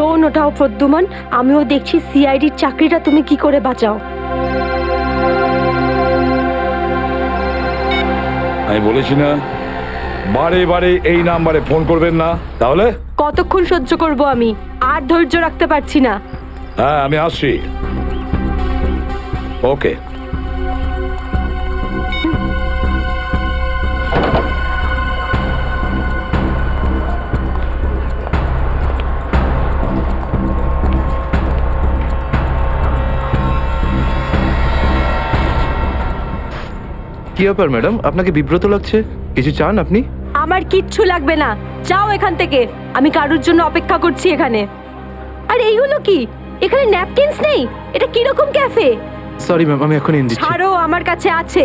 Phone ওঠাও Pradyuman, আমিও দেখছি সিআইডির চাকরিটা তুমি কি করে বাঁচাও। আমি বলেছি না বারে বারে এই নাম্বারে ফোন করবেন না। তাহলে কতক্ষণ সহ্য করব আমি, আর ধৈর্য রাখতে পারছি না। হ্যাঁ আমি আসছি। ওকে। কি ব্যাপার ম্যাডাম, আপনাকে বিব্রত লাগছে? কিছু চান আপনি? আমার কিচ্ছু লাগবে না, যাও এখান থেকে। আমি কারোর জন্য অপেক্ষা করছি এখানে। আর এইগুলো কি? এখানে ন্যাপকিনস নেই? এটা কিরকম ক্যাফে? সরি ম্যাম, আমি এখন এনে দিচ্ছি। ছাড়ো, আমার কাছে আছে।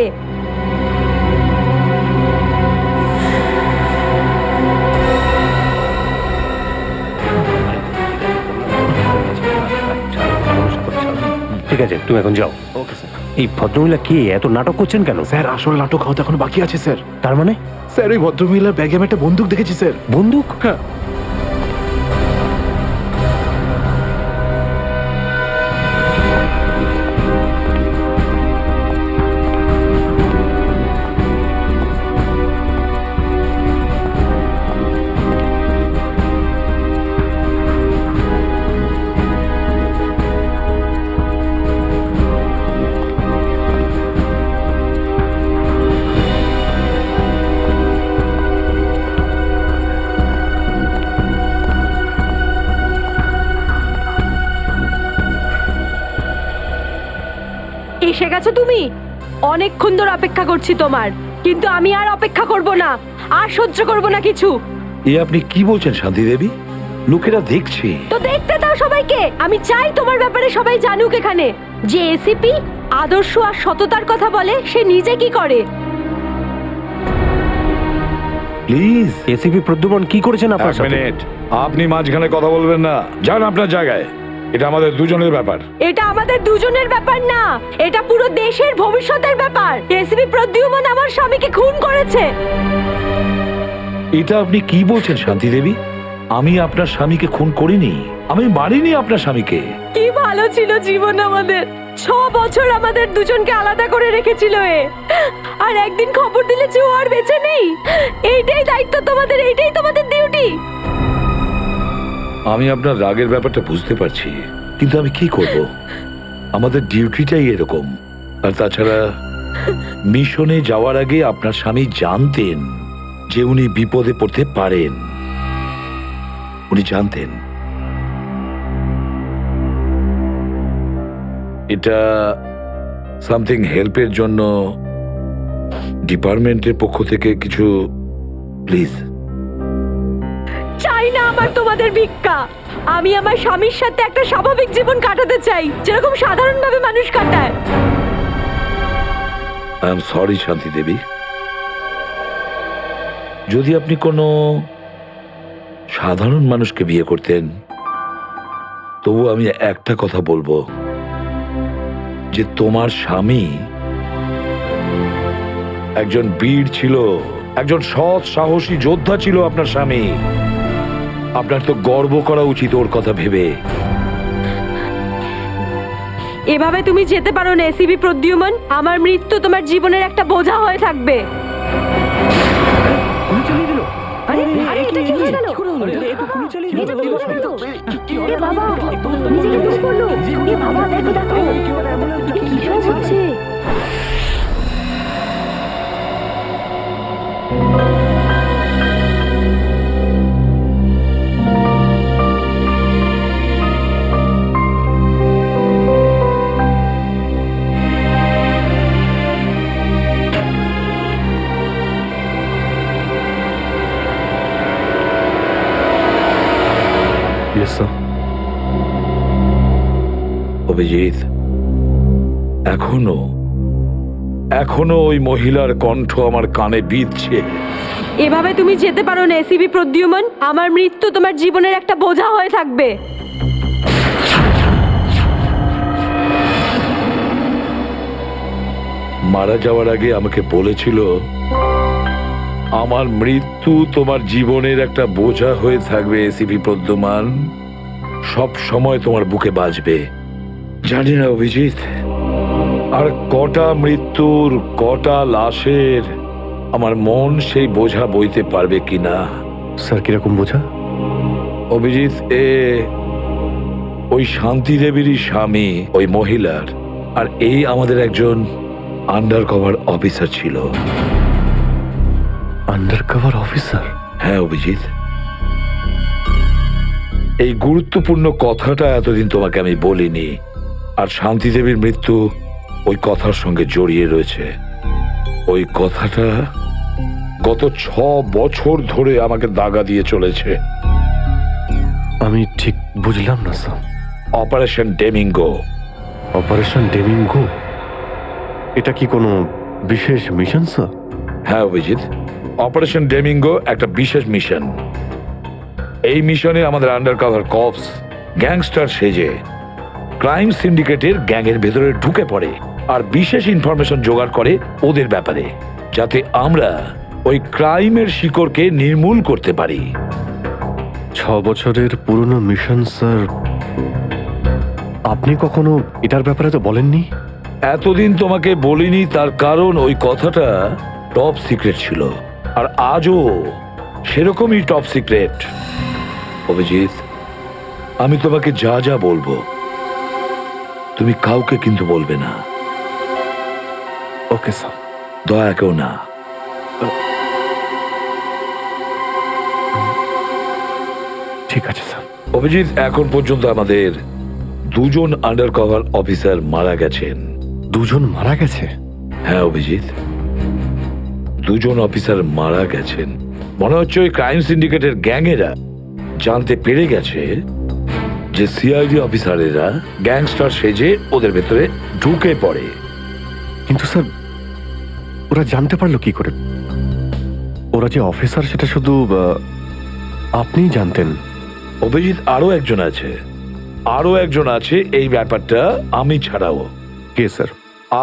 ঠিক আছে, তুমি এখন যাও। Okay sir. এই ভদ্রমহিলা কি এত নাটক করছেন কেন? স্যার আসল নাটক হওয়া এখন বাকি আছে স্যার। তার মানে স্যার ওই ভদ্রমহিলার ব্যাগে আমি একটা বন্দুক দেখেছি স্যার। বন্দুক? হ্যাঁ। এসে গেছো তুমি? অনেকক্ষণ ধরে অপেক্ষা করছি তোমার, কিন্তু আমি আর অপেক্ষা করব না, আর সহ্য করব না কিছু। এ আপনি কি বলছেন শান্তি দেবী? লোকেরা দেখছি। তো দেখতে দাও সবাইকে। আমি চাই তোমার ব্যাপারে সবাই জানুক এখানে, যে এসিপি আদর্শ আর সততার কথা বলে, সে নিজে কি করে। প্লিজ এসিপি প্রদ্যুমন কি করেছেন আপনার এক সাথে? মিনিট, আপনি মাঝখানে কথা বলবেন না। যান আপনার জায়গায়। এটা আমাদের দুজনের ব্যাপার। এটা আমাদের দুজনের ব্যাপার না, এটা পুরো দেশের ভবিষ্যতের ব্যাপার। এসিপি প্রদ্যুমন আমার স্বামীকে খুন করেছে। এটা আপনি কি বলছেন শান্তি দেবী? আমি আপনার স্বামীকে খুন করিনি, আমি মারিনি আপনার স্বামীকে। কি ভালো ছিল জীবন আমাদের। 6 বছর আমাদের দুজনকে আলাদা করে রেখেছিল এ, আর একদিন খবর দিলে যে ও আর বেঁচে নেই। এইটাই দায়িত্ব তোমাদের, এইটাই তোমাদের ডিউটি। আমি আপনার রাগের ব্যাপারটা বুঝতে পারছি, কিন্তু আমি কি করব? আমাদের ডিউটিটাই এরকম। আর তাছাড়া মিশনে যাওয়ার আগে আপনার স্বামী জানতেন যে উনি বিপদে পড়তে পারেন। উনি জানতেন। এটা সামথিং হেল্পের জন্য ডিপার্টমেন্টের পক্ষ থেকে কিছু প্লিজ। চাই না আমার তোমাদের ভিক্ষা। আমি আমার স্বামীর সাথে একটা স্বাভাবিক জীবন কাটাতে চাই, যেরকম সাধারণভাবে মানুষ কাটায়। আই এম সরি শান্তি দেবী। যদি আপনি কোনো সাধারণ মানুষকে বিয়ে করতেন, তবু আমি একটা কথা বলবো, যে তোমার স্বামী একজন বীর ছিল, একজন সৎ সাহসী যোদ্ধা ছিল আপনার স্বামী। আপনার তো গর্ব করা উচিত ওর কথা ভেবে। এভাবে তুমি যেতে পারো না এসিপি প্রদ্যুমন। আমার মৃত্যু তোমার জীবনের একটা বোঝা হয়ে থাকবে। গুলি চালিয়ে দিল। আরে আরে এটা কি হয়ে গেল? এ তো গুলি চালিয়ে দিল। এটা কি হলো? এ বাবা, নিজেকে দোষ করলো। এ বাবা, দেখো দেখো, কি সব হচ্ছে? Yes, sir. অভিজিৎ, এখনো ওই মহিলার কণ্ঠ আমার কানে বিঁধছে। এভাবে তুমি যেতে পারো না এসিপি প্রদ্যুমন। আমার মৃত্যু তোমার জীবনের একটা বোঝা হয়ে থাকবে। মারা যাওয়ার আগে আমাকে বলেছিল, আমার মৃত্যু তোমার জীবনের একটা বোঝা হয়ে থাকবে এসিপি প্রদ্যুমান। সব সময় তোমার বুকে বাজবে। জানি না অভিজিৎ, আর কটা মৃত্যুর, কটা লাশের আমার মন সেই বোঝা বইতে পারবে কিনা। স্যার কিরকম বোঝা? অভিজিৎ, ওই শান্তি দেবীরই স্বামী ওই মহিলার, আর এই আমাদের একজন আন্ডার কভার অফিসার ছিল। Under cover officer? হ্যাঁ অভিজিৎ, এই গুরুত্বপূর্ণ কথাটা এতদিন তোমাকে আমি বলিনি, আর শান্তি দেবীর মৃত্যু ওই কথার সঙ্গে জড়িয়ে রয়েছে। ওই কথাটা গত 6 বছর ধরে আমাকে দাগা দিয়ে চলেছে। আমি ঠিক বুঝলাম না স্যার। অপারেশন ডেমিঙ্গো। অপারেশন ডেমিঙ্গো? এটা কি কোনো বিশেষ মিশন স্যার? হ্যাঁ অভিজিৎ, অপারেশন ডেমিঙ্গো একটা বিশেষ মিশন। এই মিশনে আমাদের আন্ডার কভার কপস গ্যাংস্টার সেজে ক্রাইম সিন্ডিকেটের গ্যাংয়ের ভেতরে ঢুকে পড়ে আর বিশেষ ইনফরমেশন জোগাড় করে ওদের ব্যাপারে, যাতে আমরা ওই ক্রাইমের শিকড়কে নির্মূল করতে পারি। 6 বছরের পুরনো মিশন স্যার। আপনি কখনো এটার ব্যাপারে তো বলেননি। এতদিন তোমাকে বলিনি, তার কারণ ওই কথাটা টপ সিক্রেট ছিল, আর আজও সেরকমই টপ সিক্রেট। অভিজিৎ, আমি তোমাকে যা যা বলবো তুমি কাউকে কিন্তু বলবে না। Okay sir. দয়া কেউ না। ঠিক আছে স্যার। অভিজিৎ, এখন পর্যন্ত আমাদের 2 জন আন্ডার কভার অফিসার মারা গেছেন। 2 জন মারা গেছে? হ্যাঁ অভিজিৎ, 2 জন অফিসার মারা গেছেন। মনে হচ্ছে ওই ক্রাইম সিন্ডিকেটের গ্যাংয়েরা জানতে পেরে গেছে যে সিআইডি অফিসারেরা গ্যাংস্টার সেজে ওদের ভেতরে ঢুকে পড়ে। কিন্তু স্যার ওরা জানতে পারলো কি করে? ওরা যে অফিসার সেটা শুধু আপনিই জানতেন। অভিজিৎ, আরো একজন আছে এই ব্যাপারটা আমি ছাড়াও। কে স্যার?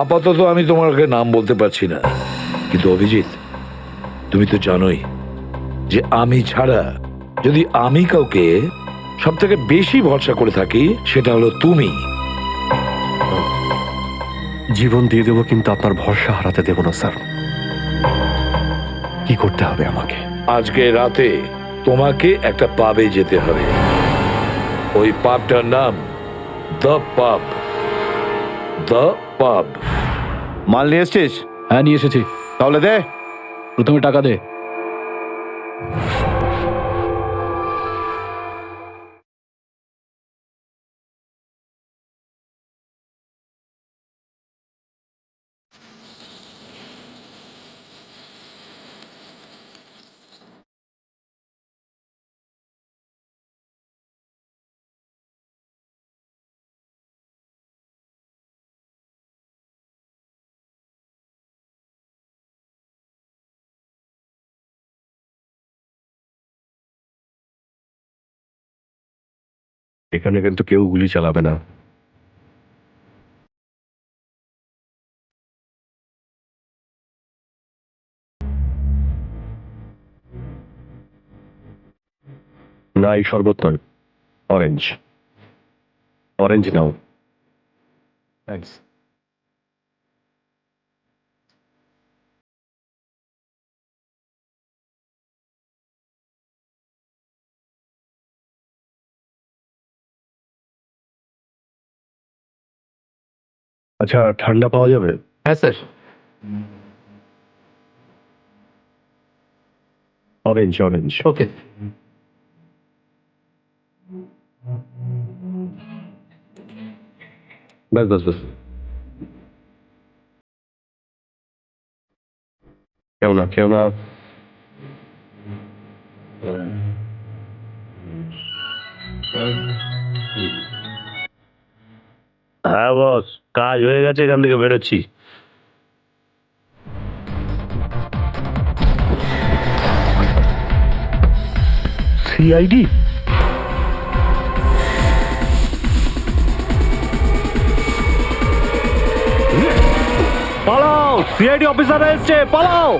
আপাতত আমি তোমাকে নাম বলতে পারছি না, কিন্তু অভিজিৎ তুমি তো জানোই যে আমি ছাড়া যদি আমি কাউকে সব থেকে বেশি ভরসা করে থাকি সেটা হলো তুমি। জীবন দিয়ে দেবো, কিন্তু আপনার ভরসা হারাতে দেব না স্যার। কি করতে হবে আমাকে? আজকে রাতে তোমাকে একটা পাবে যেতে হবে। ওই পাবটার নাম দ্য পাব। দ্য পাব। মাল নিয়ে এসছিস? হ্যাঁ নিয়ে এসেছি। তাহলে দে। প্রথমে টাকা দে। এখানে কিন্তু কেউ গুলি চালাবে না। না, এই শরবত নয়, অরেঞ্জ। অরেঞ্জ নাও। থ্যাঙ্কস। আচ্ছা, ঠান্ডা পাওয়া যাবে? হ্যাঁ স্যার। Orange orange. ওকে। ব্যাস ব্যাস ব্যাস। কেউ না, কেউ না। হ্যাঁ বস, কাজ হয়ে গেছে, এখান থেকে বেরোচ্ছি। সিআইডি? পালাও! সিআইডি অফিসার এসছে, পালাও!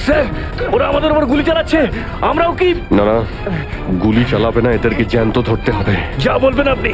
স্যার ওরা আমাদের উপর গুলি চালাচ্ছে, আমরাও কি? না না, গুলি চালাবে না, এদেরকে জ্যান্ত ধরতে হবে। যা বলবেন আপনি।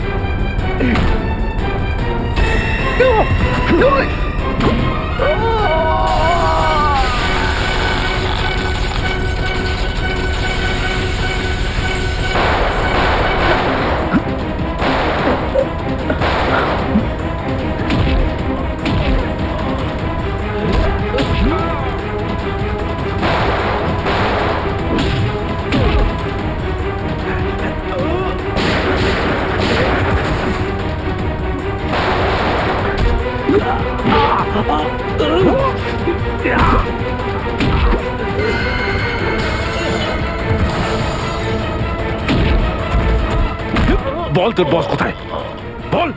বল তোর বস কোথায়, বল।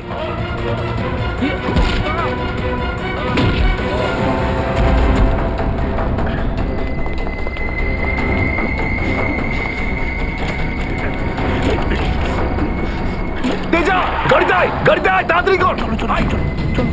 তেজা গাড়িতে আয়, গাড়িতে আয়, তাড়াতাড়ি কর। আয়, চল, চল।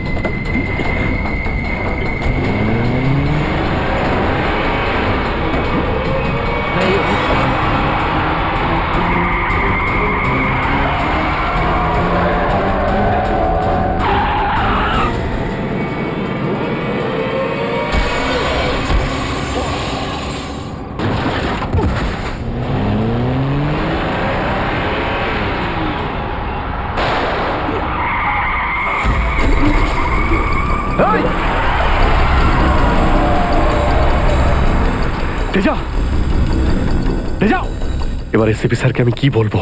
তেজা, তেজা, এবার এসিপি স্যারকে আমি কি বলবো?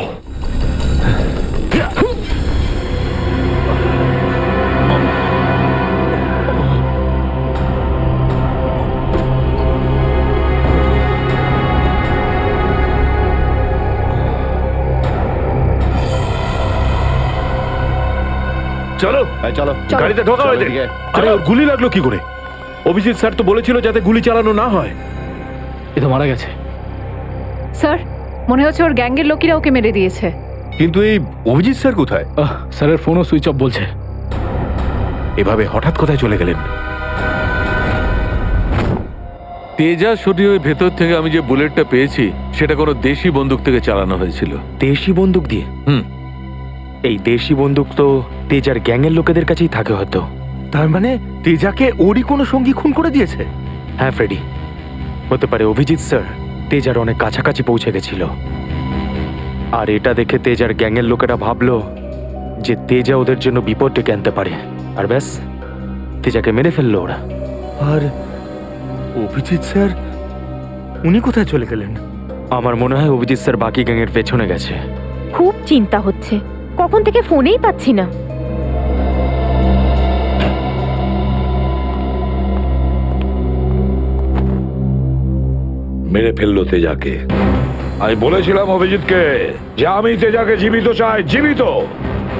চলো চলো গাড়িতে ঢোকাও এদের। আরে ওর গুলি লাগলো কি করে? অভিজিৎ স্যার তো বলেছিল যাতে গুলি চালানো না হয়। এ তো মারা গেছে। স্যার মনে হচ্ছে ওর গ্যাংয়ের লোকেরা ওকে মেরে দিয়েছে। কিন্তু এই অভিজিৎ স্যার কোথায়? স্যারের ফোনও সুইচ অফ বলছে। এভাবে হঠাৎ কোথায় চলে গেলেন? তেজা শরীরের ভেতর থেকে আমি যে বুলেটটা পেয়েছি সেটা কোনো দেশি বন্দুক থেকে চালানো হয়েছিল। দেশি বন্দুক দিয়ে? হুম। এই দেশি বন্দুক তো তেজার গ্যাংয়ের লোকেদের কাছেই থাকে হয়তো। তার মানে তেজাকে ওরই কোনো সঙ্গী খুন করে দিয়েছে? হ্যাঁ ফ্রেডি, হতে পারে অভিজিৎ স্যার তেজার অনেক কাছাকাছি পৌঁছে গেছিল, আর এটা দেখে তেজার গ্যাংয়ের লোকেরা ভাবলো যে তেজা ওদের জন্য বিপদ ডেকে আনতে পারে, আর ব্যাস তেজাকে মেরে ফেললো ওরা। আর অভিজিৎ স্যার উনি কোথায় চলে গেলেন? আমার মনে হয় অভিজিৎ স্যার বাকি গ্যাংয়ের পেছনে গেছে। খুব চিন্তা হচ্ছে, কখন থেকে ফোনেই পাচ্ছি না। মেরে ফেললো তেজাকে। আমি বলেছিলাম অভিজিৎকে যে আমি তেজাকে জীবিত চাই, জীবিত।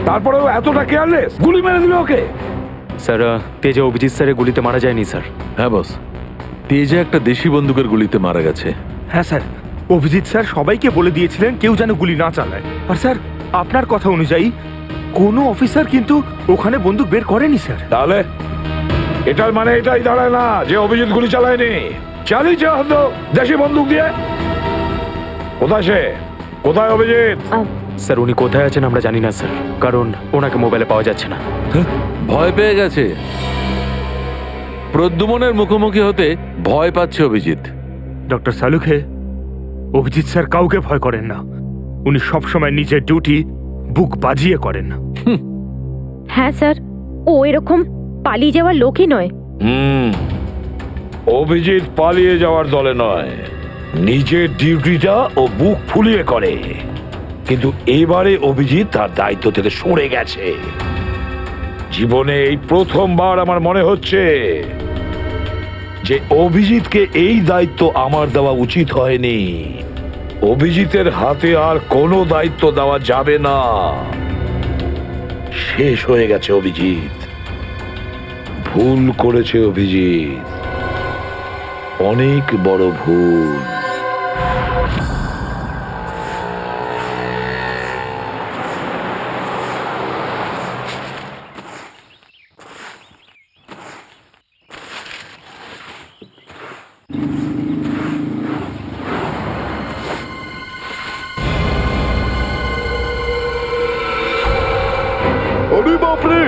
তারপরেও এতটা কেয়ারলেস, গুলি মেরে দিল ওকে। স্যার তেজা অভিজিৎ স্যারের গুলিতে মারা যায়নি স্যার। হ্যাঁ বস, তেজা একটা দেশি বন্দুকের গুলিতে মারা গেছে। হ্যাঁ স্যার, অভিজিৎ স্যার সবাইকে বলে দিয়েছিলেন কেউ যেন গুলি না চালায়। আর স্যার আপনার কথা অনুযায়ী কোনো অফিসার কিন্তু ওখানে বন্দুক বের করেনি স্যার। তাহলে এটার মানে এটাই দাঁড়ায় না যে অভিজিৎ গুলি চালায়নি, চালিয়েছে হয়তো দেশি বন্দুক দিয়ে। কোথায় সে? কোথায় অভিজিৎ? স্যার উনি কোথায় আছেন আমরা জানি না স্যার, কারণ ওনাকে মোবাইলে পাওয়া যাচ্ছে না। ভয় পেয়ে গেছে। প্রদ্যুমনের মুখোমুখি হতে ভয় পাচ্ছে অভিজিৎ। ডক্টর সালুখে, অভিজিৎ স্যার কাউকে ভয় করেন না। উনি সবসময় নিজের ডিউটি বুক বাজিয়ে করেন। হ্যাঁ স্যার, ও এরকম পালিয়ে যাওয়ার লোকই নয়। অভিজিৎ পালিয়ে যাওয়ার দলে নয়, নিজের ডিউটিটা ও বুক ফুলিয়ে করে। কিন্তু এবারে অভিজিৎ তার দায়িত্ব থেকে সরে গেছে। জীবনে এই প্রথমবার আমার মনে হচ্ছে যে অভিজিৎকে এই দায়িত্ব আমার দেওয়া উচিত হয়নি। অভিজিতের হাতে আর কোনো দায়িত্ব দেওয়া যাবে না। শেষ হয়ে গেছে অভিজিৎ, ভুল করেছে অভিজিৎ, অনেক বড় ভুল। বাপরে,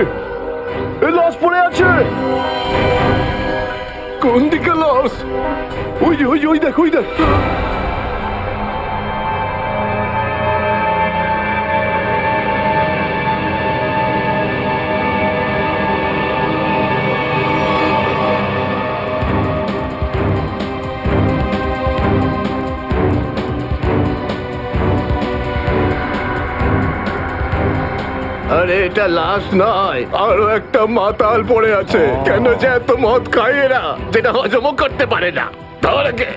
এই লাশ পড়ে আছে। কোন দিকে লাশ? ওই যে, ওই দেখ, ওই দেখ। আরে এটা লাশ নয়, আরো একটা মাতাল পড়ে আছে। কেন যে এত মদ খায় এরা, যেটা হজমও করতে পারে না। ধরকে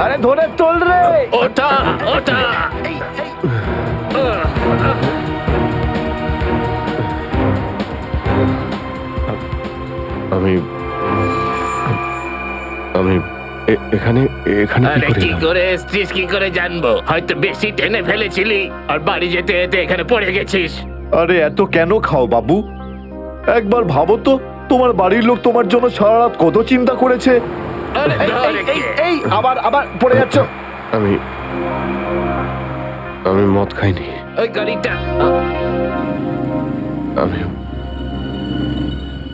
আরে ধরে তোল রে। ওটা ওটা আমি আমি এখানে এখানে কি আরে করে কি এলাম? করে এসছিস কি করে জানবো? হয়তো বেশি টেনে ফেলেছিলি আর বাড়ি যেতে যেতে এখানে পড়ে গেছিস। আরে এত কেন খাও বাবু? একবার ভাবো তো, তোমার বাড়ির লোক তোমার জন্য সারা রাত কত চিন্তা করেছে। আরে ধর একে। এই আবার আবার পড়ে যাচ্ছ। আমি আমি মদ খাইনি। ওই গাড়িটা আমি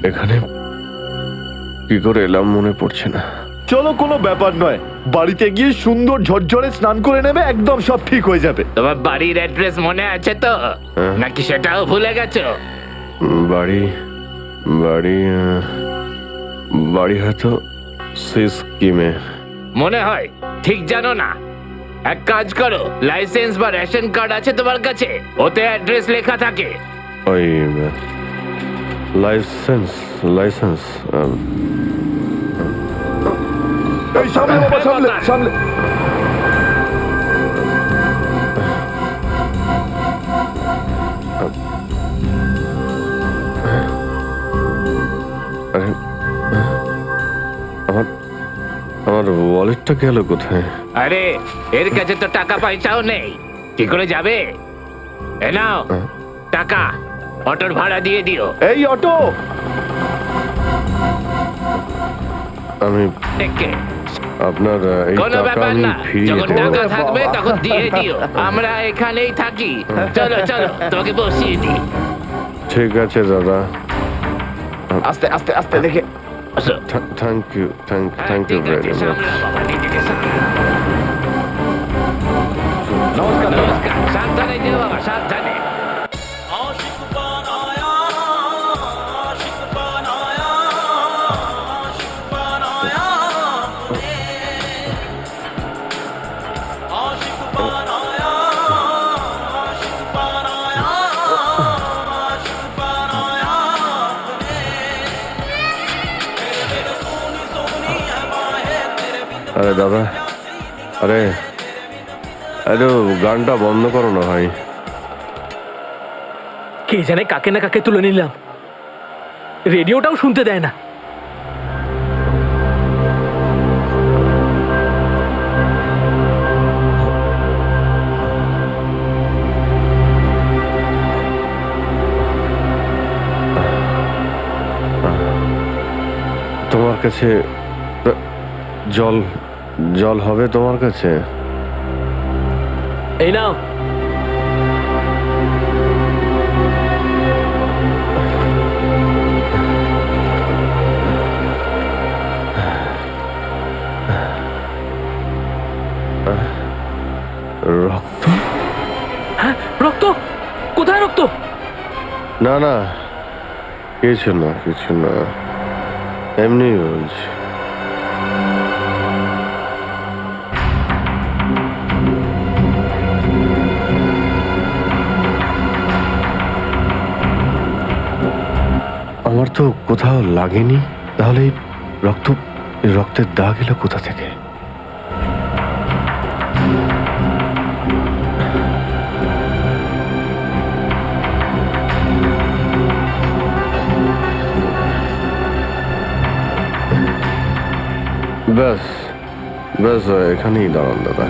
এখানে কি করে এলাম মনে পড়ছে না। চলো, কোনো ব্যাপার নয়, বাড়িতে গিয়ে সুন্দর ঝরঝরে স্নান করে নেবে, একদম সব ঠিক হয়ে যাবে। তোমার বাড়ির অ্যাড্রেস মনে আছে তো, নাকি সেটাও ভুলে গেছো? বাড়ি বাড়ি বাড়ি হয়তো সিস্কিমে। মনে হয় ঠিক জানো না। এক কাজ করো, লাইসেন্স বা রেশন কার্ড আছে তোমার কাছে? ওতে অ্যাড্রেস লেখা থাকে। ওই লাইসেন্স লাইসেন্স এই সামনে বাবা, সামনে সামনে। আরে আমার আমার ওয়ালেটটা গেল কোথায়? আরে এর কাছে তো টাকা পয়সাও নেই, কি করে যাবে? এ নাও টাকা, অটোর ভাড়া দিয়ে দিও। এই অটো। আমি দেখে আপনার এই কোনো টাকা ব্যাপার আমি না, ফিরিয়ে যখন দেবো। টাকা থাকবে তখন দিয়ে দিও। আমরা এখানেই থাকি। চলো চলো, তোমাকে বসিয়ে দিই। ঠিক আছে দাদা, আস্তে আস্তে আস্তে দেখে। আসো। থ্যাংক ইউ থ্যাংক হ্যাঁ, ইউ ঠিক আছে, ভেরি মাচ। সামলাও বাবা, নিজেকে সামলাও। নমস্কার। নমস্কার, সাবধানে যেও বাবা, সাবধানে। আরে দাদা, আরে আরে গানটা বন্ধ করো না ভাই। কে জানে কাকে না কাকে তুলে নিলাম, রেডিওটাও শুনতে দেয় না। তোমার কাছে জল জল হবে তোমার কাছে? এই নাও। রক্ত? হ্যাঁ, রক্ত? কোথায় রক্ত? না না, কিছু না কিছু না, এমনি বলছি। আমার তো কোথাও লাগেনি, তাহলে এই রক্তের দাগ এলো কোথা থেকে? ব্যাস ব্যাস, এখানেই দাঁড়ান দাদা।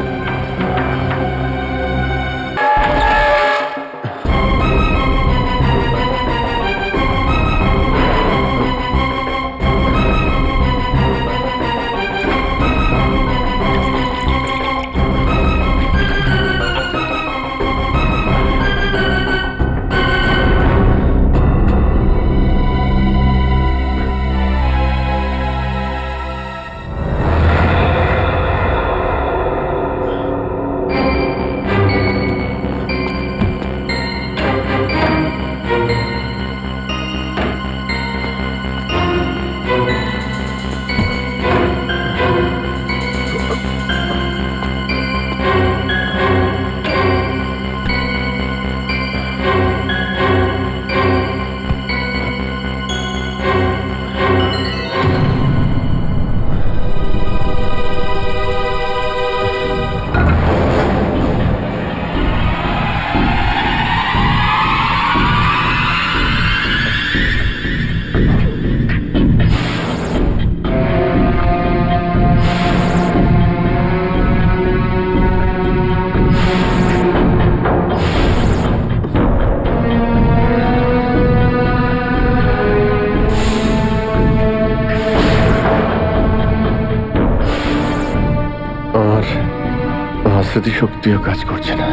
স্মৃতিশক্তিও কাজ করছে না,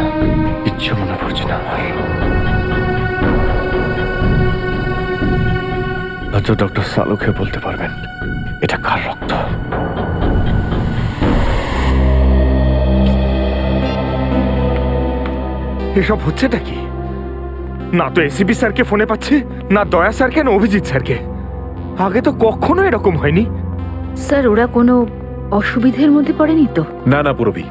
কিচ্ছু মনে পড়ছে না আমার। হয়তো ডক্টর সালুকে বলতে পারবেন এটা কার রক্ত। এসব হচ্ছেটা কি? না তো এসিপি স্যারকে ফোনে পাচ্ছি, না দয়া স্যারকে, না অভিজিৎ স্যারকে। আগে তো কখনো এরকম হয়নি। স্যার ওরা কোনো অসুবিধের মধ্যে পড়েনি তো? না না পুরবি,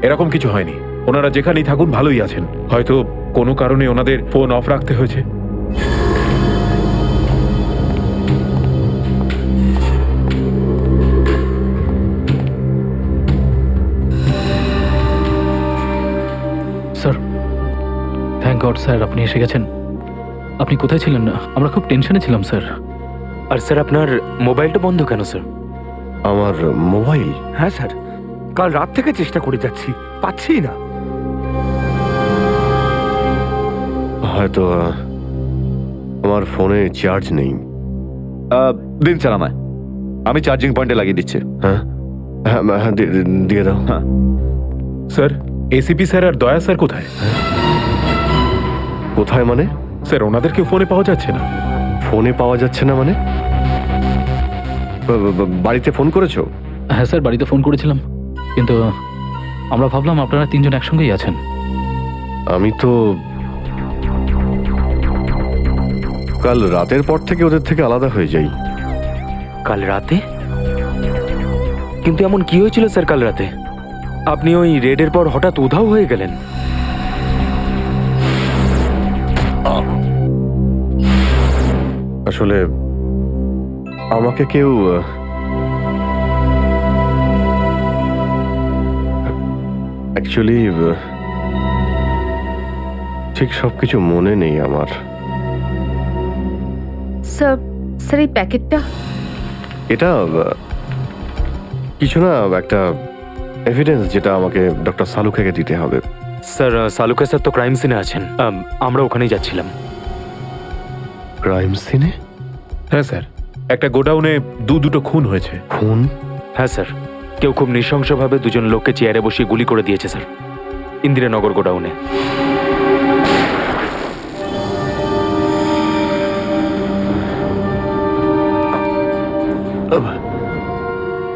এরকম কিছু হয়নি। ওনারা যেখানেই থাকুন ভালোই আছেন। হয়তো কোনো কারণে ওনাদের ফোন অফ রাখতে হয়েছে। স্যার, থ্যাংক গড স্যার আপনি এসে গেছেন। আপনি কোথায় ছিলেন? আমরা খুব টেনশনে ছিলাম স্যার। আর স্যার আপনার মোবাইলটা বন্ধ কেন স্যার? আমার মোবাইল? হ্যাঁ স্যার, কাল রাত থেকে চেষ্টা করে যাচ্ছি, পাচ্ছি না। হয়তো আমার ফোনে চার্জ নেই। দিন স্যার আমায়, আমি চার্জিং পয়েন্টে লাগিয়ে দিচ্ছি। হ্যাঁ হ্যাঁ হ্যাঁ, দিয়ে দাও। হ্যাঁ স্যার, এসিপি স্যার আর দয়া স্যার কোথায়? কোথায় মানে? স্যার ওনাদেরকে ফোনে পাওয়া যাচ্ছে না। ফোনে পাওয়া যাচ্ছে না মানে? বাড়িতে ফোন করেছো? হ্যাঁ স্যার, বাড়িতে ফোন করেছিলাম, কিন্তু আমরা ভাবলাম আপনারা তিনজন একসঙ্গেই আছেন। আমি তো কাল রাতের পর থেকে ওদের থেকে আলাদা হয়ে যাই। কাল রাতে? কিন্তু এমন কি হয়েছিল স্যার কাল রাতে? আপনি ওই রেডের পর হঠাৎ উধাও হয়ে গেলেন। আসলে আমাকে কেউ অ্যাকচুয়ালি ঠিক সবকিছু মনে নেই আমার। স্যার, স্যার এই প্যাকেটটা? এটা কিছু না, একটা এভিডেন্স যেটা আমাকে ডক্টর সালুখাকে দিতে হবে। স্যার সালুকা স্যার তো ক্রাইম সিনে আছেন, আমরা ওখানেই যাচ্ছিলাম। ক্রাইম সিনে? হ্যাঁ স্যার, একটা গোডাউনে দুটো খুন হয়েছে। খুন? হ্যাঁ স্যার, কেউ খুব নৃশংসভাবে দুজন লোককে চেয়ারে বসিয়ে গুলি করে দিয়েছে স্যার, ইন্দিরানগর গোডাউনে।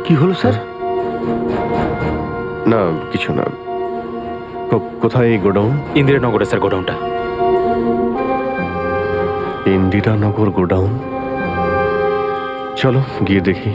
কি হলো স্যার? না কিছু না। কোথায় এই গোডাউন? ইন্দিরানগরে স্যার গোডাউনটা। ইন্দিরানগর গোডাউন? চলো গিয়ে দেখি।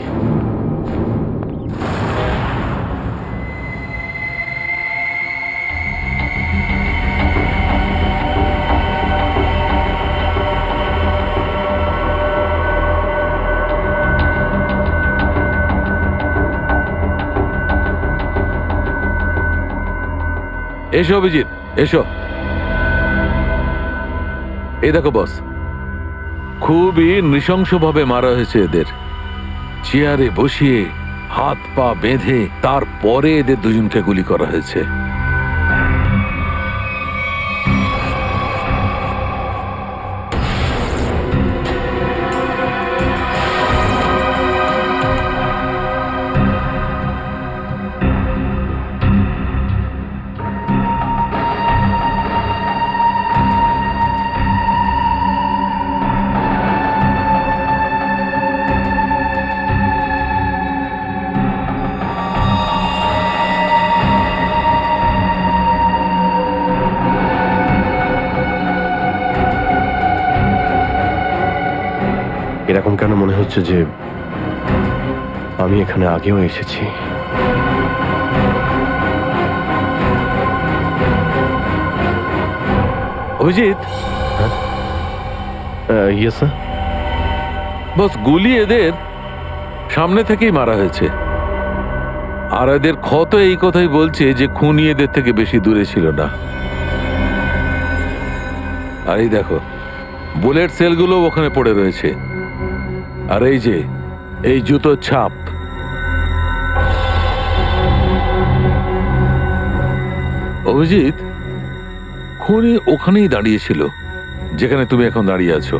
এসো অভিজিৎ, এসো। এই দেখো বস, খুবই নৃশংসভাবে মারা হয়েছে এদের। চেয়ারে বসিয়ে হাত পা বেঁধে তারপরে এদের দুজনকে গুলি করা হয়েছে। এরকম কেন মনে হচ্ছে যে আমি এখানে আগেও এসেছি? Abhijit, yes sir. বস, গুলি এদের সামনে থেকেই মারা হয়েছে। আর এদের ক্ষত এই কথাই বলছে যে খুনি এদের থেকে বেশি দূরে ছিল না। আর এই দেখো, বুলেট সেলগুলো ওখানে পড়ে রয়েছে। আর এই যে এই জুতোর ছাপ, অভিজিৎ খুনি ওখানেই দাঁড়িয়েছিল যেখানে তুমি এখন দাঁড়িয়ে আছো।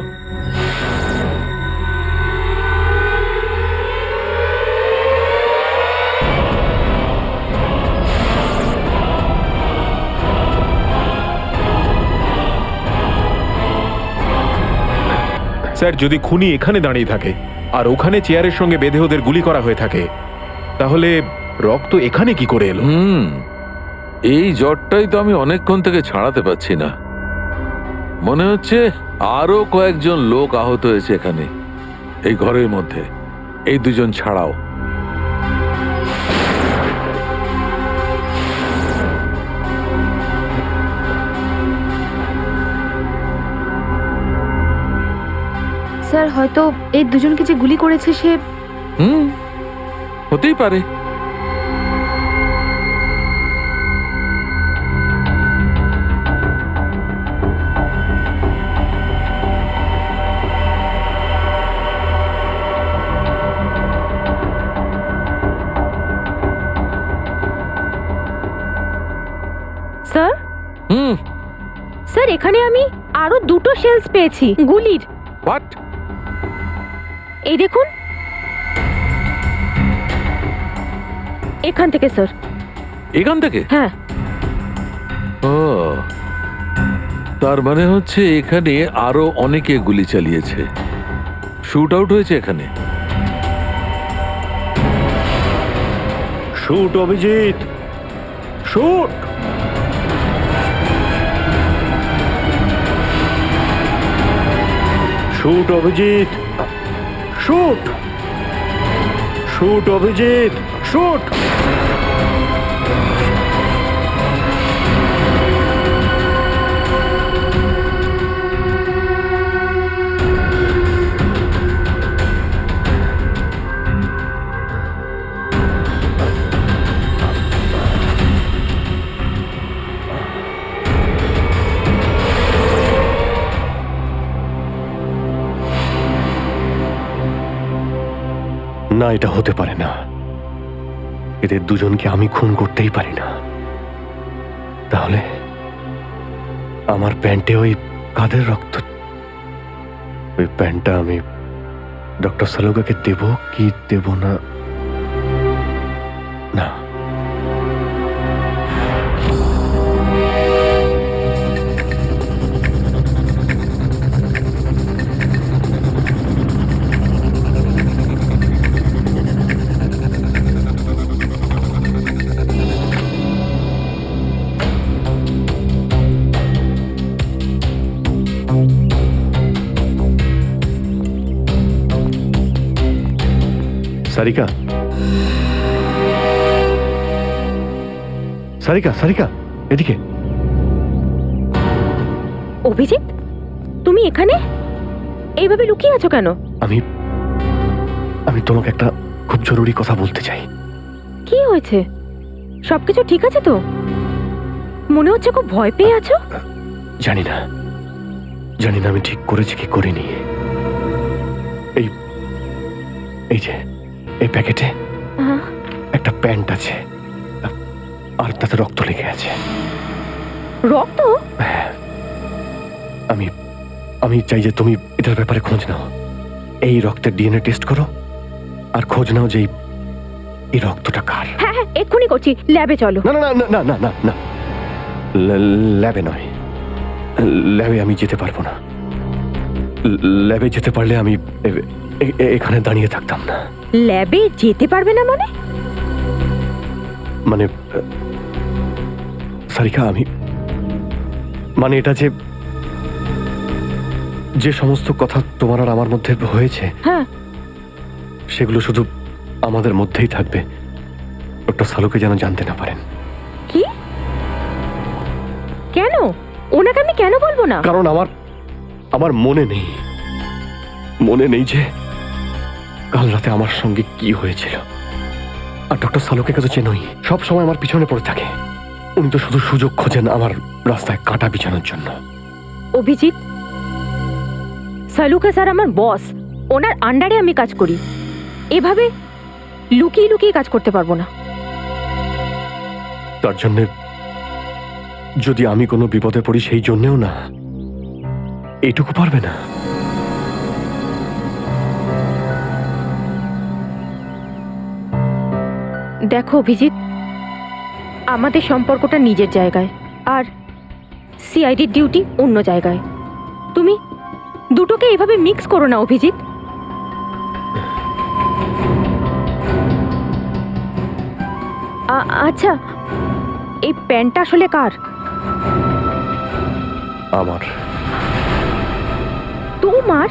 স্যার যদি খুনি এখানে দাঁড়িয়ে থাকে আর ওখানে চেয়ারের সঙ্গে বেঁধে ওদের গুলি করা হয়ে থাকে, তাহলে রক্ত এখানে কি করে এলো? এই জ্বরটাই তো আমি অনেকক্ষণ থেকে ছাড়াতে পারছি না। মনে হচ্ছে আরো কয়েকজন লোক আহত হয়েছে এখানে, এই ঘরের মধ্যে, এই দুজন ছাড়াও। স্যার হয়তো এই দুজনকে যে গুলি করেছে সে হতেই পারে। স্যার স্যার এখানে আমি আরো দুটো শেলস পেয়েছি গুলির। হোয়াট? এই দেখুন, এখান থেকে স্যার। এখান থেকে? হ্যাঁ। ও, তার মানে হচ্ছে এখানে আরো অনেকে গুলি চালিয়েছে, শুট আউট হয়েছে এখানে। Shoot Abhijit, shoot. Shoot Abhijit, shoot. Shoot Abhijit, shoot. না, এটা হতে পারে না। এদের দুজনকে আমি খুন করতেই পারি না। তাহলে আমার প্যান্টে ওই কাদের রক্ত? ওই প্যান্টটা আমি ডক্টর সালুকাকে দেব কি দেব না? না, সারিকা, সারিকা, সারিকা, এদিকে। অভিজিৎ, তুমি এখানে এইভাবে লুকিয়ে আছো কেন? আমি আমি তোমাকে একটা খুব জরুরি কথা বলতে চাই। কি হয়েছে? সবকিছু ঠিক আছে তো? মনে হচ্ছে খুব ভয় পেয়ে আছো। জানি না, জানি না আমি ঠিক করেছি কি করিনি। এই যে এই প্যাকেটে একটা প্যান্ট আছে, আর তাতে রক্ত লেগে আছে। রক্ত? হ্যাঁ, আমি আমি চাই যে তুমি এটার ব্যাপারে খোঁজ নাও। এই রক্তের ডিএনএ টেস্ট করো আর খোঁজ নাও যে এই রক্তটা কার। হ্যাঁ হ্যাঁ, এক্ষুনি করছি। ল্যাবে চলো। না না না না না না না, ল্যাবে নয়, ল্যাবে আমি যেতে পারবো না। ল্যাবে যেতে পারলে আমি এখানে দাঁড়িয়ে থাকতাম না। ল্যাবে যেতে পারবে না মানে? মানে সারিকা, আমি মানে এটা যে যে সমস্ত কথা তোমার আর আমার মধ্যে হয়েছে, হ্যাঁ, সেগুলো শুধু আমাদের মধ্যেই থাকবে। ডক্টর সালুকে যেন জানতে না পারেন। কি? কেন? ওনাকে আমি কেন বলবো না? কারণ আমার মনে নেই যে কাল রাতে আমার সঙ্গে কি হয়েছিল। আর ডক্টর সালুকে কাছে চেনই, সব সময় আমার পিছনে পড়ে থাকে। উনি তো শুধু সুযোগ খোঁজেন আমার রাস্তায় কাঁটা বিছানোর জন্য। অভিজিৎ, সালুকা স্যার আমার বস, ওনার আন্ডারে আমি কাজ করি। এভাবে লুকিয়ে লুকিয়ে কাজ করতে পারবো না। তার জন্য যদি আমি কোনো বিপদে পড়ি, সেই জন্যেও না, এইটুকু পারবে না। দেখো অভিজিৎ, আমাদের সম্পর্কটা নিজের জায়গায় আর সিআইডির ডিউটি অন্য জায়গায়। তুমি দুটোকে এইভাবে মিক্স করো না অভিজিৎ। আচ্ছা, এই প্যান্টটা আসলে কার? আমার। তোমার?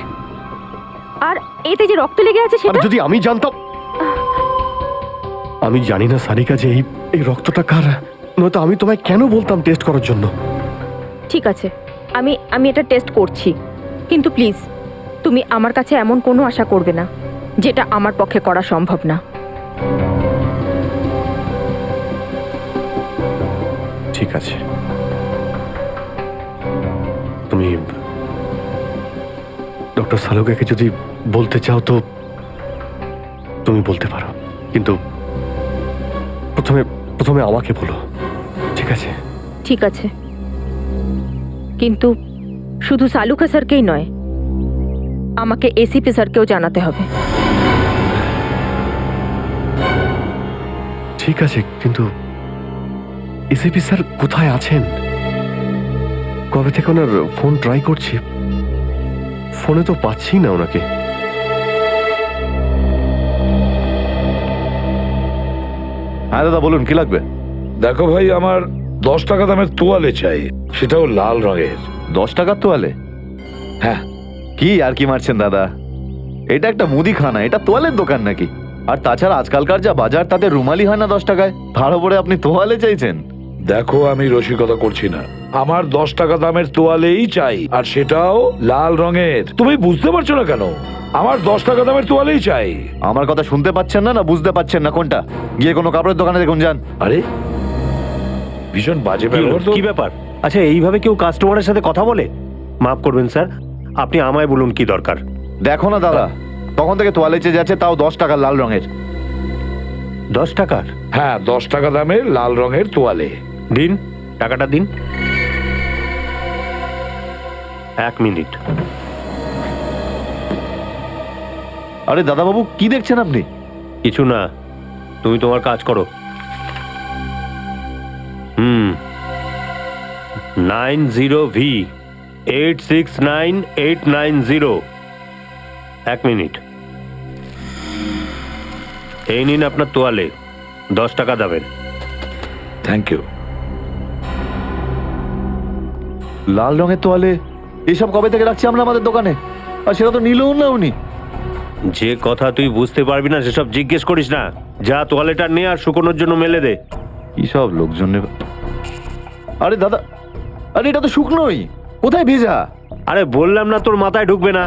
আর এতে যে রক্ত লেগে আছে আর সেটা? যদি আমি জানতাম। আমি জানি না সারিকা যে এই রক্তটা কার, নয়তো আমি তোমায় কেন বলতাম টেস্ট করার জন্য। ঠিক আছে, আমি এটা টেস্ট করছি, কিন্তু প্লিজ তুমি আমার কাছে এমন কোনো আশা করবে না যেটা আমার পক্ষে করা সম্ভব না। ঠিক আছে, তুমি ডক্টর সালুকাকে যদি বলতে চাও তো তুমি বলতে পারো, কিন্তু প্রথমে আমাকে বলো, ঠিক আছে? ঠিক আছে, কিন্তু শুধু সালুকা স্যারকেই নয়, আমাকে এসিপি স্যারকেও জানাতে হবে। ঠিক আছে, কিন্তু এসিপি স্যার কোথায় আছেন? কবে থেকে ওনার ফোন ট্রাই করছি, ফোনে তো পাচ্ছি না ওনাকে। হ্যাঁ দাদা বলুন, কি লাগবে? দেখো ভাই, আমার 10 টাকা দামের তোয়ালে চাই, সেটাও লাল রঙের। 10 টাকার তোয়ালে? হ্যাঁ। কি আর কি মারছেন দাদা? এটা একটা মুদিখানা, এটা তোয়ালের দোকান নাকি? আর তাছাড়া আজকালকার যা বাজার, তাতে রুমালি হয় না 10 টাকায়, তার উপরে আপনি তোয়ালে চাইছেন? দেখো, আমি রসিকতা করছি না, আমার 10 টাকা দামের তোয়ালেই চাই, আর সেটাও লাল রঙের। তুমি বুঝতে পারছো না কেন? আমার 10 টাকা দামের তোয়ালেই চাই। আমার কথা শুনতে পাচ্ছেন না, না বুঝতে পাচ্ছেন না? কোনটা? গিয়ে কোনো কাপড়ের দোকানে দেখুন, যান। আরে, ভীষণ বাজে ব্যবহার তো। কি ব্যাপার? আচ্ছা, এইভাবে কেউ কাস্টমারের সাথে কথা বলে? মাফ করবেন স্যার, আপনি আমায় বলুন কি দরকার। দেখো না দাদা, তখন থেকে তোয়ালে চেয়ে যাচ্ছে, তাও 10 টাকা লাল রঙের। 10 টাকার? হ্যাঁ, 10 টাকা দামের লাল রঙের তোয়ালে। দিন, টাকাটা দিন। 1 মিনিট। আরে দাদা বাবু, কি দেখছেন আপনি? কিছু না, তুমি তোমার কাজ করো। 90V 869890। 1 মিনিট। এই নিন আপনার তোয়ালে, 10 টাকা দেবেন। Thank you. লাল রঙের তোয়ালে এসব কবে থেকে রাখছি আমরা আমাদের দোকানে, আর সেটা তো নিলও না উনি। যে কথা তুই বুঝতে পারবি না সেসব জিজ্ঞেস করিস না। যা তোয়ালেটা নিয়ে আর শুকোনোর জন্য মেলে দে। কি সব লোকজন নেবে। আরে দাদা, আরে এটা তো শুকনোই, কোথায় ভেজা? আরে বললাম না তোর মাথায় ঢুকবে না,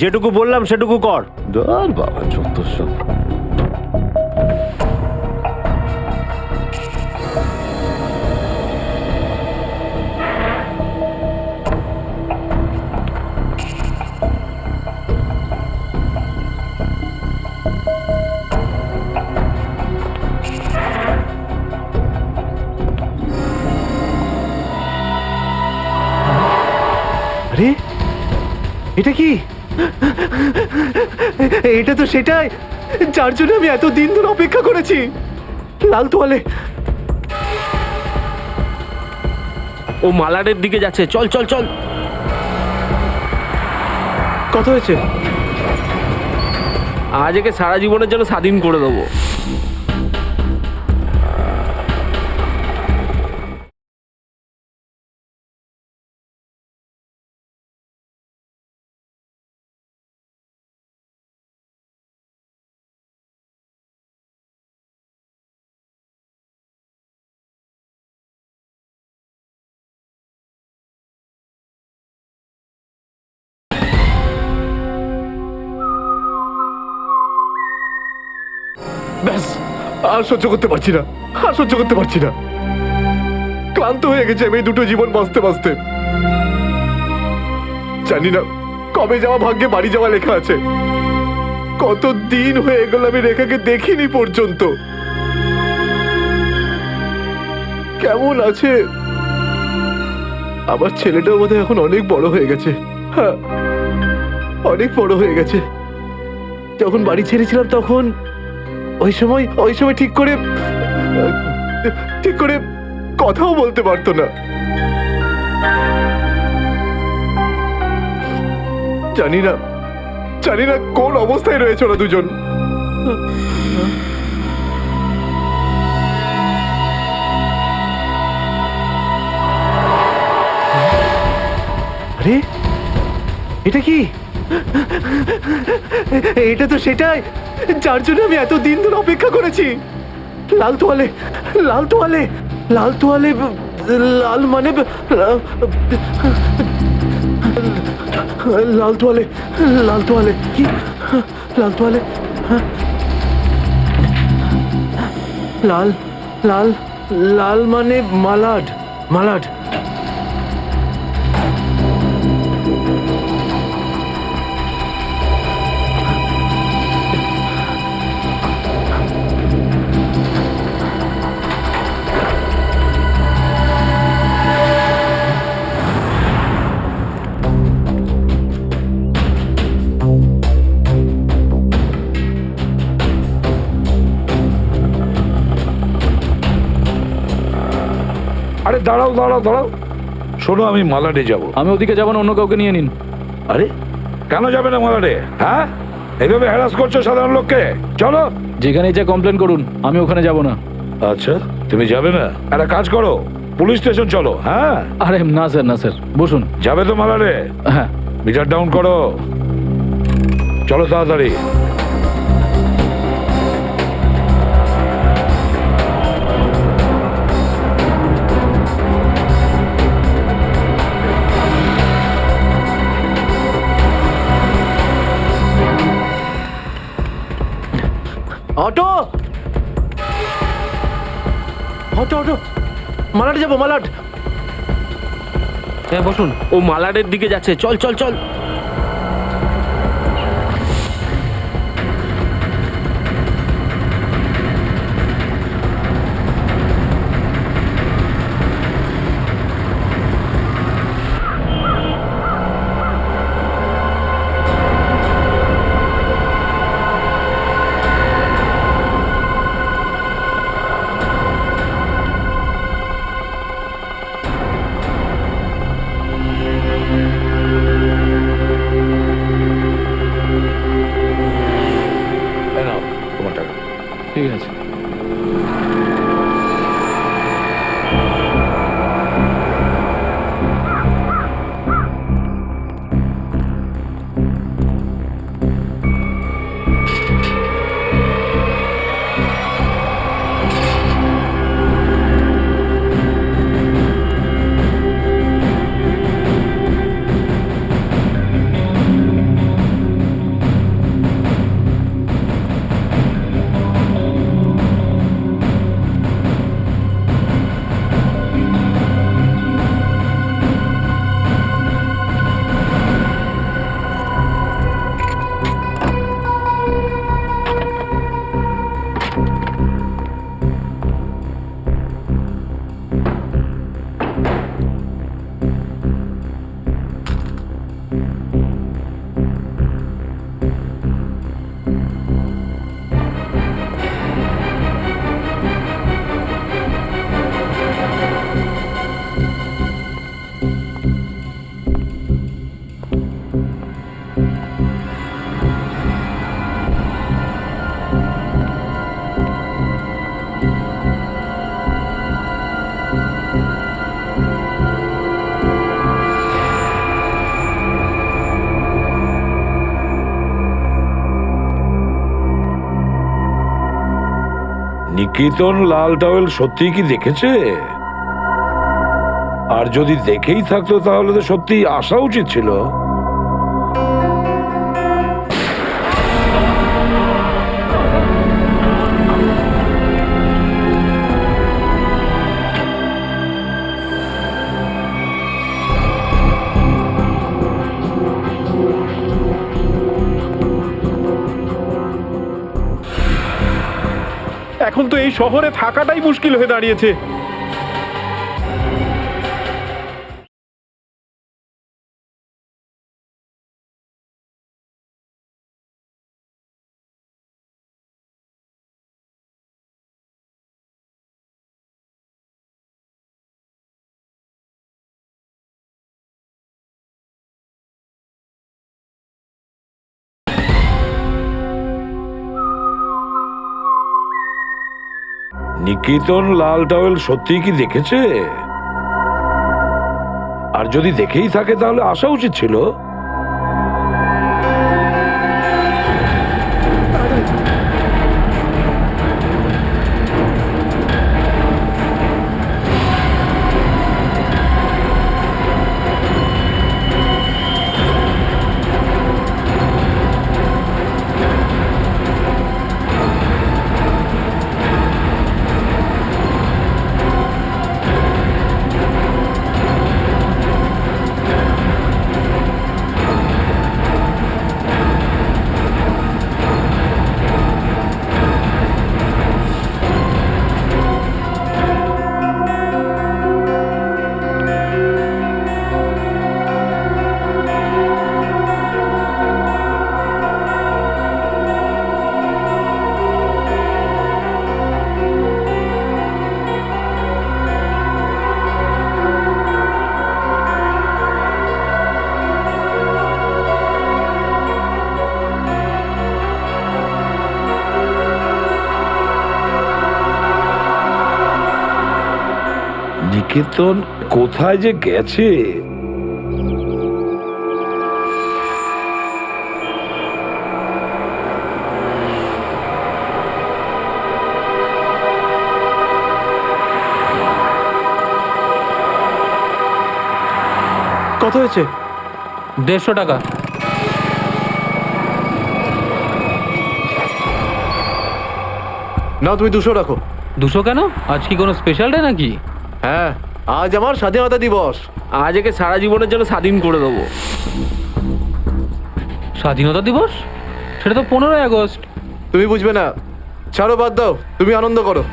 যেটুকু বললাম সেটুকু কর। ধর বাবা, যত সব। আরে এটা কি? এটা তো সেটাই যার জন্য আমি এত দিন ধরে অপেক্ষা করেছি। লাল তোয়ালে। ও মালারের দিকে যাচ্ছে, চল চল চল। কত হয়েছে? আজ একে সারা জীবনের জন্য স্বাধীন করে দেবো। ব্যাস, আর সহ্য করতে পারছি না, আর সহ্য করতে পারছি না। ক্লান্ত হয়ে গেছে আমি এই দুটো জীবন বাঁচতে বাঁচতে। জানি না কবে যাওয়া ভাগ্যে বাড়ি যাওয়া লেখা আছে। কত দিন হয়ে গেল আমি রেখাকে দেখিনি পর্যন্ত। কেমন আছে? আমার ছেলেটাও বোধহয় এখন অনেক বড় হয়ে গেছে। হ্যাঁ, অনেক বড় হয়ে গেছে। যখন বাড়ি ছেড়েছিলাম তখন ওই সময় ঠিক করে কথাও বলতে পারতো না। জানি না কোন অবস্থায় রয়েছে ওরা দুজন। আরে এটা কি? এটা তো সেটাই যার জন্য আমি এত দিন ধরে অপেক্ষা করেছি। লাল তোয়ালে, লাল তোয়ালে, লাল তোয়ালে, লাল মানে লাল তোয়ালে, লাল তোয়ালে কি? লাল তোয়ালে, লাল লাল লাল মানে মালাড, মালাড। আরে দাঁড়াও দাঁড়াও দাঁড়াও, শোনো আমি মালাডে যাব। আমি ওদিকে যাবো না, অন্য কাউকে নিয়ে নিন। আরে কেন যাবে না মালাডে? হ্যাঁ, এইভাবে হ্যারাস করছো সাধারণ লোককে। চলো। যেখানে যা কমপ্লেন করুন, আমি ওখানে যাব না। আচ্ছা তুমি যাবে না? একটা কাজ করো, পুলিশ স্টেশন চলো। হ্যাঁ আরে না স্যার, না স্যার, বসুন। যাবে তো মালাডে? হ্যাঁ। মিটার ডাউন করো, চলো তাড়াতাড়ি। অটো, অটো, অটো, মালাড যাবো, মালাড। হ্যাঁ বসুন। ও মালাডের দিকে যাচ্ছে, চল চল চল। এই নাও তোমার টাকা। ঠিক আছে। নিকেতন লাল টাওয়েল সত্যি কি দেখেছে? আর যদি দেখেই থাকতো তাহলে তো সত্যি আসা উচিত ছিল। এখন তো এই শহরে থাকাটাই মুশকিল হয়ে দাঁড়িয়েছে। নিকেতন লাল টাওয়েল সত্যিই কি দেখেছে? আর যদি দেখেই থাকে তাহলে আসা উচিত ছিল। নিকেতন কোথায় যে গেছে? কত হয়েছে? 150 টাকা। না, তুমি 200 রাখো। 200 কেন? আজ কি কোনো স্পেশাল ডে নাকি? হ্যাঁ, আজ আমার স্বাধীনতা দিবস। আজ একে সারা জীবনের জন্য স্বাধীন করে দেবো। স্বাধীনতা দিবস? সেটা তো 15ই আগস্ট। তুমি বুঝবে না, ছাড়ো, বাদ দাও, তুমি আনন্দ করো।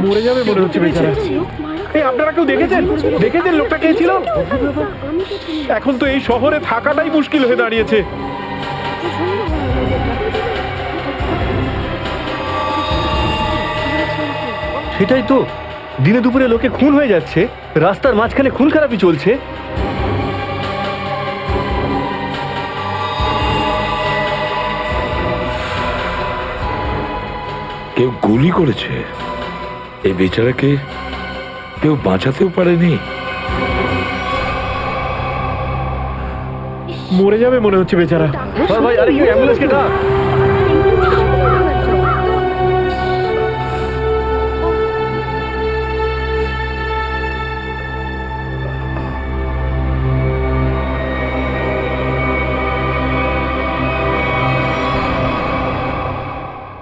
মরে যাবে মনে হচ্ছে বেচারা। এই আপনারা কেউ দেখেছেন লোকটা কে ছিল? এখন তো এই শহরে থাকাটাই মুশকিল হয়ে দাঁড়িয়েছে। সেটাই তো, দিনে দুপুরে লোকে খুন হয়ে যাচ্ছে, রাস্তার মাঝখানে খুন খারাপি চলছে। কেউ গুলি করেছে? এই বেচারাকে কেউ বাঁচাতেও পারেনি। মরে যাবে মনে হচ্ছে বেচারা। ভাই, আরে কি অ্যাম্বুলেন্সকে ডাক।